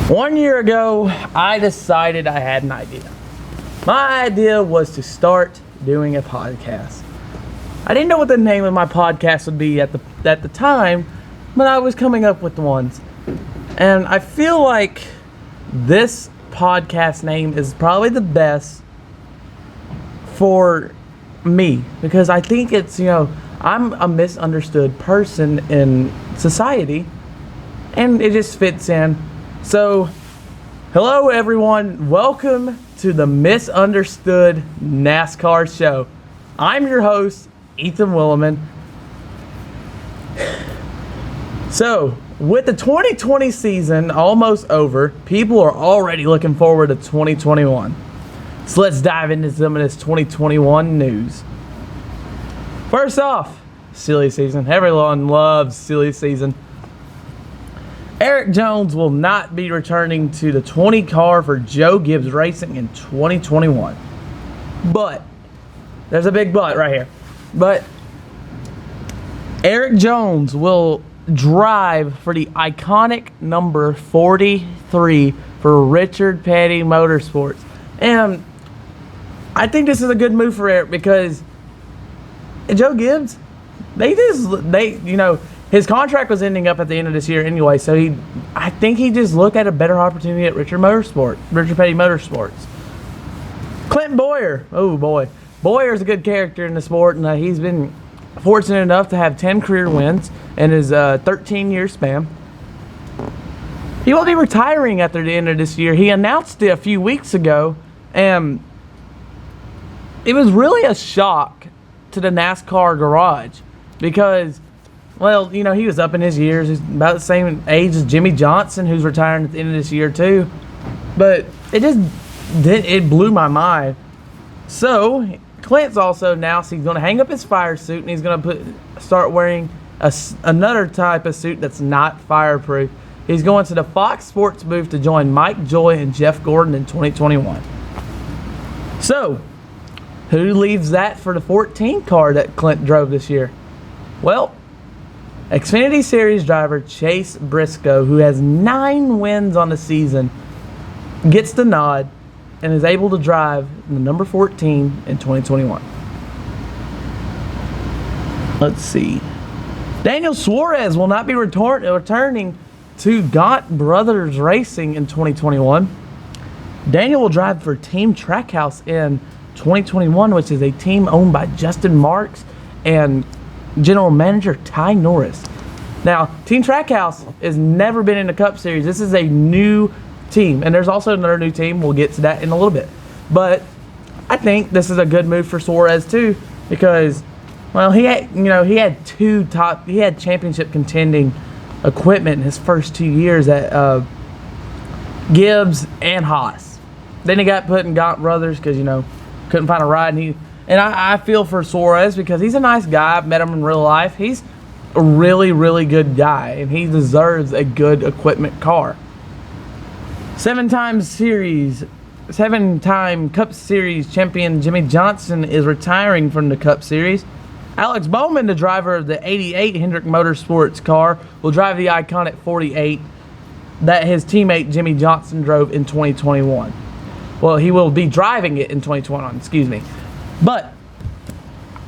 1 year ago, I decided I had an idea. My idea was to start doing a podcast. I didn't know what the name of my podcast would be at the time, but I was coming up with ones. And I feel like this podcast name is probably the best for me because I think it's, I'm a misunderstood person in society and it just fits in. So, hello everyone, welcome to the Misunderstood NASCAR Show. I'm your host, Ethan Williman. So, with the 2020 season almost over, people are already looking forward to 2021. So let's dive into some of this 2021 news. First off, silly season. Everyone loves silly season. Erik Jones will not be returning to the 20 car for Joe Gibbs Racing in 2021. But, there's a big but right here. But, Erik Jones will drive for the iconic number 43 for Richard Petty Motorsports. And I think this is a good move for Erik because Joe Gibbs, his contract was ending up at the end of this year anyway, so I think he just looked at a better opportunity at Richard Petty Motorsports. Clint Bowyer, oh boy. Boyer's a good character in the sport, and he's been fortunate enough to have 10 career wins in his 13-year span. He will be retiring after the end of this year. He announced it a few weeks ago, and it was really a shock to the NASCAR garage because, well, he was up in his years. He's about the same age as Jimmy Johnson, who's retiring at the end of this year too. But it blew my mind. So Clint's also announced he's going to hang up his fire suit and he's going to start wearing another type of suit that's not fireproof. He's going to the Fox Sports booth to join Mike Joy and Jeff Gordon in 2021. So, who leaves that for the 14 car that Clint drove this year? Well, Xfinity Series driver Chase Briscoe, who has 9 wins on the season, gets the nod and is able to drive the number 14 in 2021. Let's see. Daniel Suarez will not be returning to Gaunt Brothers Racing in 2021. Daniel will drive for Team Trackhouse in 2021, which is a team owned by Justin Marks and General Manager Ty Norris. Now, Team Trackhouse has never been in the Cup Series. This is a new team, and there's also another new team. We'll get to that in a little bit. But I think this is a good move for Suarez too, because, well, he had championship contending equipment in his first 2 years at Gibbs and Haas. Then he got put in Gaunt Brothers because couldn't find a ride, and I feel for Suarez because he's a nice guy. I've met him in real life. He's a really, really good guy, and he deserves a good equipment car. 7-time Cup Series champion Jimmy Johnson is retiring from the Cup Series. Alex Bowman, the driver of the 88 Hendrick Motorsports car, will drive the iconic 48 that his teammate Jimmy Johnson drove in 2021. Well, he will be driving it in 2021, excuse me. But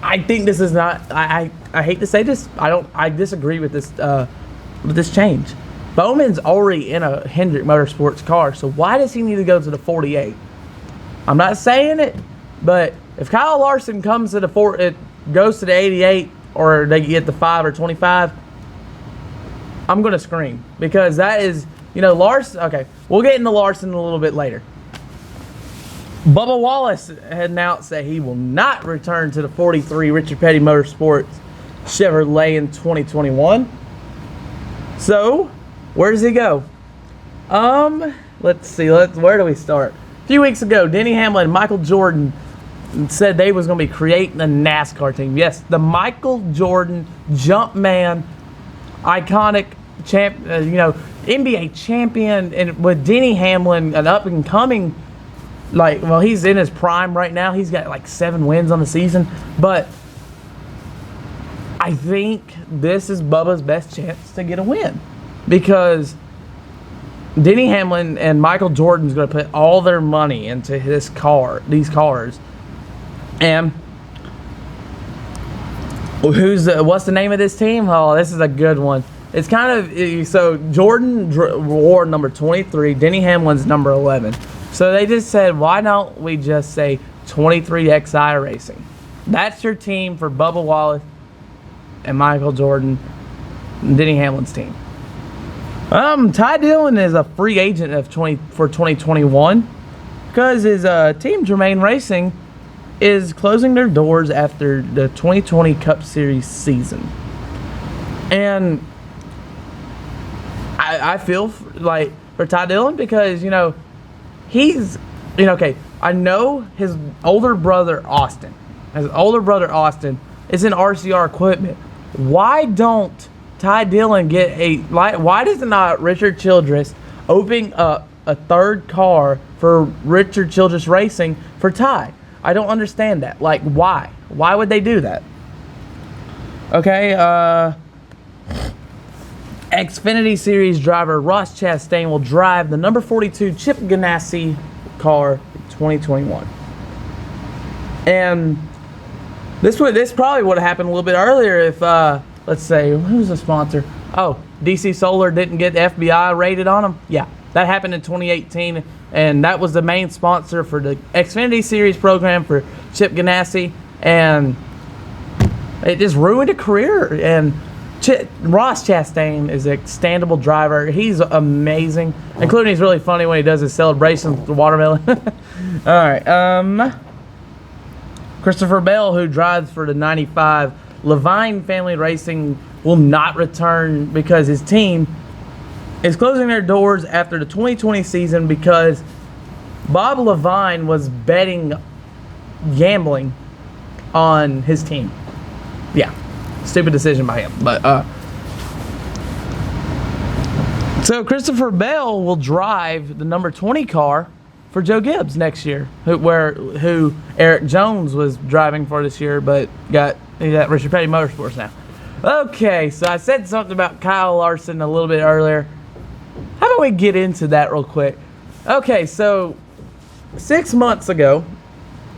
I think this is not, I hate to say this, I disagree with this change. Bowman's already in a Hendrick Motorsports car, so why does he need to go to the 48? I'm not saying it, but if Kyle Larson goes to the 88, or they get the 5 or 25, I'm going to scream. Because that is, Larson, okay, we'll get into Larson a little bit later. Bubba Wallace announced that he will not return to the 43 Richard Petty Motorsports Chevrolet in 2021. So, where does he go? Let's see. Where do we start? A few weeks ago, Denny Hamlin and Michael Jordan said they was going to be creating a NASCAR team. Yes, the Michael Jordan Jumpman, iconic NBA champion, and with Denny Hamlin, an up and coming, he's in his prime right now. He's got 7 wins on the season, but I think this is Bubba's best chance to get a win because Denny Hamlin and Michael Jordan's going to put all their money into these cars. And what's the name of this team? Oh, this is a good one. It's kind of, so Jordan wore number 23, Denny Hamlin's number 11. So they just said, why don't we just say 23XI Racing? That's your team for Bubba Wallace and Michael Jordan and Denny Hamlin's team. Ty Dillon is a free agent for 2021 because his team, Germain Racing, is closing their doors after the 2020 Cup Series season. And I feel like for Ty Dillon because, he's, okay, I know his older brother Austin is in RCR equipment. Why don't Ty Dillon why doesn't not Richard Childress open up a third car for Richard Childress Racing for Ty? I don't understand that. Like, why? Why would they do that? Okay, Xfinity Series driver Ross Chastain will drive the number 42 Chip Ganassi car in 2021. And this probably would have happened a little bit earlier if, let's say, who's the sponsor? Oh, DC Solar didn't get the FBI rated on them? Yeah, that happened in 2018, and that was the main sponsor for the Xfinity Series program for Chip Ganassi, and it just ruined a career. And Ross Chastain is a standable driver. He's amazing, including he's really funny when he does his celebrations with the watermelon. All right, Christopher Bell, who drives for the 95 Levine Family Racing, will not return because his team is closing their doors after the 2020 season because Bob Levine was gambling on his team. Yeah, stupid decision by him. But so Christopher Bell will drive the number 20 car for Joe Gibbs next year, who Eric Jones was driving for this year, but he's at Richard Petty Motorsports now. Okay, so I said something about Kyle Larson a little bit earlier. How about we get into that real quick? Okay, so 6 months ago,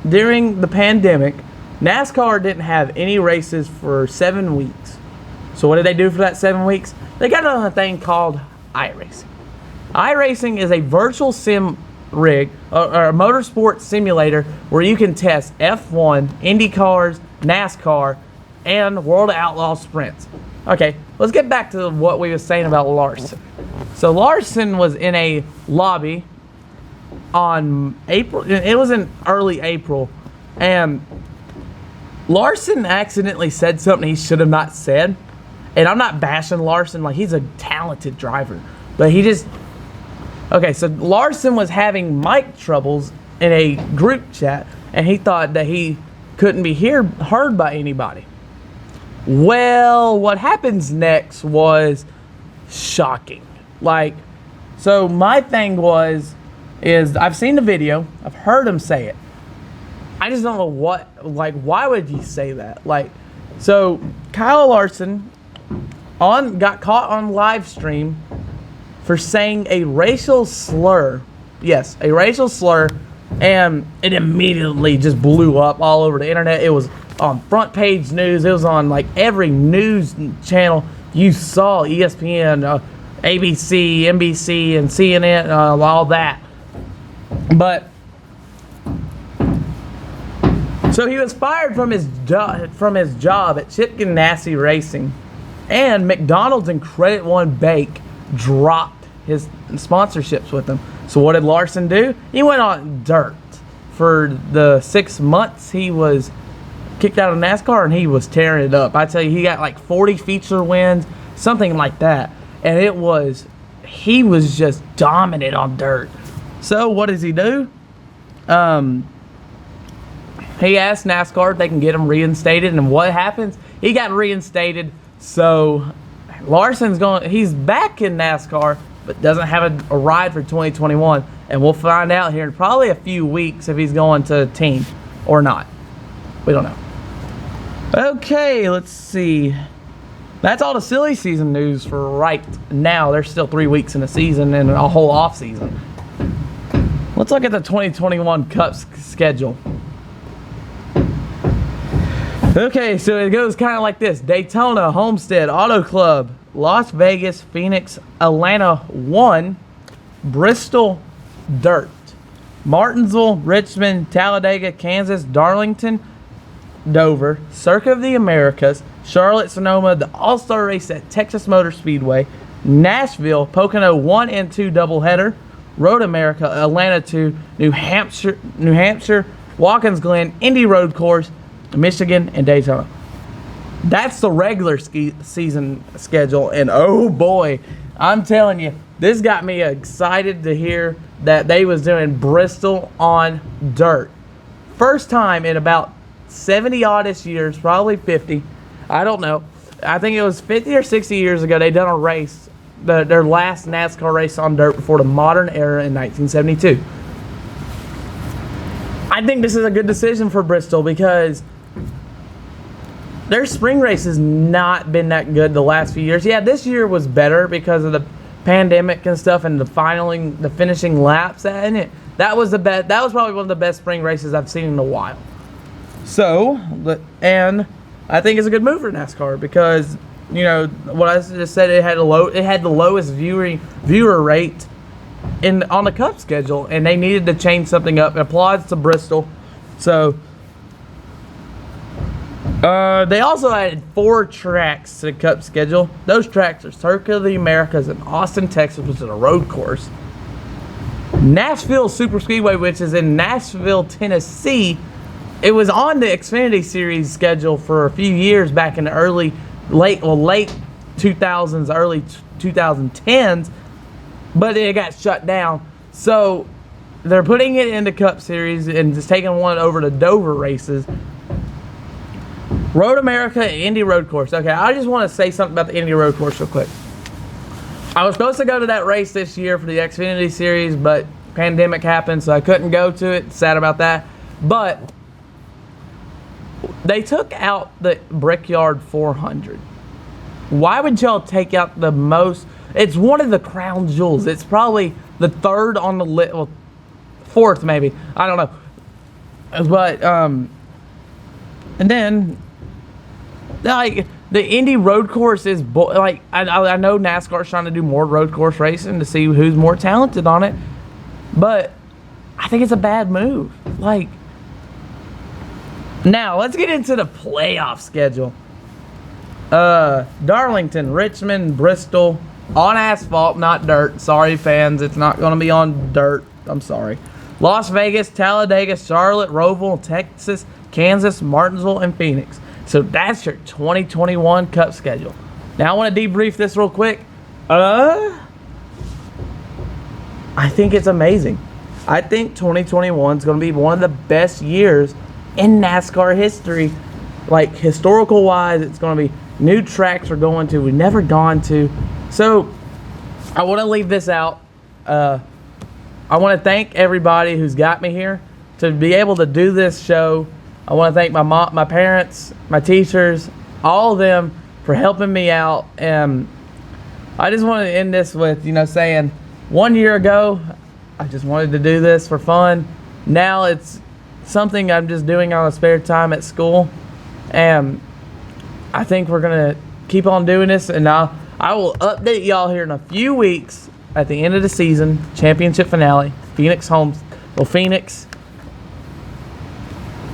during the pandemic, NASCAR didn't have any races for 7 weeks. So what did they do for that 7 weeks? They got on a thing called iRacing. iRacing is a virtual sim rig or a motorsport simulator where you can test F1, Indy cars, NASCAR, and World of Outlaw sprints. Okay, let's get back to what we were saying about Larson. So Larson was in a lobby on it was in early April, and Larson accidentally said something he should have not said. And I'm not bashing Larson, like he's a talented driver, but okay, so Larson was having mic troubles in a group chat, and he thought that he couldn't be heard by anybody. Well, what happens next was shocking. So my thing is I've seen the video, I've heard him say it. I just don't know why would you say that? So Kyle Larson got caught on live stream for saying a racial slur. Yes, a racial slur, and it immediately just blew up all over the internet. It was on front page news. It was on every news channel you saw, ESPN, ABC, NBC, and CNN, all that. But so he was fired from his job at Chip Ganassi Racing, and McDonald's and Credit One Bake dropped his sponsorships with him. So what did Larson do? He went on dirt for the 6 months he was kicked out of NASCAR, and he was tearing it up. I tell you, he got 40 feature wins, something like that, and he was just dominant on dirt. So what does he do? He asked NASCAR if they can get him reinstated, and what happens? He got reinstated. So he's back in NASCAR, but doesn't have a ride for 2021, and we'll find out here in probably a few weeks if he's going to a team or not. We don't know. Okay, let's see. That's all the silly season news for right now. There's still 3 weeks in the season and a whole off season. Let's look at the 2021 Cup schedule. Okay, so it goes kind of like this. Daytona, Homestead, Auto Club, Las Vegas, Phoenix, Atlanta 1, Bristol, Dirt, Martinsville, Richmond, Talladega, Kansas, Darlington, Dover, Circuit of the Americas, Charlotte, Sonoma, the All-Star Race at Texas Motor Speedway, Nashville, Pocono 1 and 2 doubleheader, Road America, Atlanta 2, New Hampshire, Watkins Glen, Indy Road Course, Michigan, and Daytona. That's the regular season schedule, and oh boy, I'm telling you, this got me excited to hear that they was doing Bristol on dirt. First time in about 70 oddest years, probably 50. I don't know. I think it was 50 or 60 years ago they done a race, their last NASCAR race on dirt before the modern era in 1972. I think this is a good decision for Bristol because their spring race has not been that good the last few years. Yeah, this year was better because of the pandemic and stuff and the finishing laps and it. That was the best. That was probably one of the best spring races I've seen in a while. So, and I think it's a good move for NASCAR because, you know, what I just said, it had the lowest viewer rate on the Cup schedule, and they needed to change something up. Applause to Bristol. So, they also added 4 tracks to the Cup schedule. Those tracks are Circuit of the Americas in Austin, Texas, which is a road course. Nashville Super Speedway, which is in Nashville, Tennessee. It was on the Xfinity Series schedule for a few years back in the late 2000s, early 2010s, but it got shut down. So they're putting it in the Cup Series and just taking one over to Dover races. Road America, Indy Road Course. Okay, I just want to say something about the Indy Road Course real quick. I was supposed to go to that race this year for the Xfinity Series, but pandemic happened, so I couldn't go to it. Sad about that. But they took out the Brickyard 400. Why would y'all take out the most? It's one of the crown jewels. It's probably the third on the list, well, fourth maybe. I don't know. But and then like the Indy Road Course is like I know NASCAR's trying to do more road course racing to see who's more talented on it, but I think it's a bad move. Like, now let's get into the playoff schedule. Darlington, Richmond, Bristol on asphalt, not dirt. Sorry fans, it's not going to be on dirt. I'm sorry. Las Vegas, Talladega, Charlotte, Roval, Texas, Kansas, Martinsville, and Phoenix. So that's your 2021 Cup schedule. Now I want to debrief this real quick. I think it's amazing. I think 2021 is going to be one of the best years in NASCAR history. Like, historical wise, it's going to be new tracks we're going to we've never gone to. So I want to leave this out. I want to thank everybody who's got me here to be able to do this show. I want to thank my mom, my parents, my teachers, all of them for helping me out. And I just want to end this with, saying 1 year ago, I just wanted to do this for fun. Now it's something I'm just doing on a spare time at school. And I think we're going to keep on doing this. And I will update y'all here in a few weeks at the end of the season, championship finale, Phoenix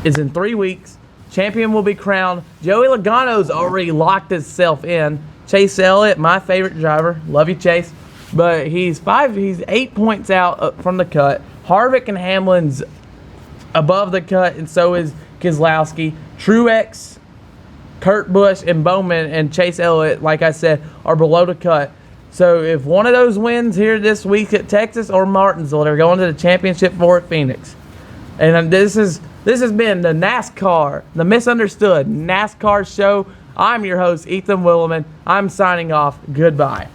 is in 3 weeks. Champion will be crowned. Joey Logano's already locked himself in. Chase Elliott, my favorite driver. Love you, Chase. But he's 8 points out from the cut. Harvick and Hamlin's above the cut, and so is Keselowski. Truex, Kurt Busch, and Bowman and Chase Elliott, like I said, are below the cut. So if one of those wins here this week at Texas or Martinsville, they're going to the championship for at Phoenix. And this has been the Misunderstood NASCAR Show. I'm your host, Ethan Williman. I'm signing off. Goodbye.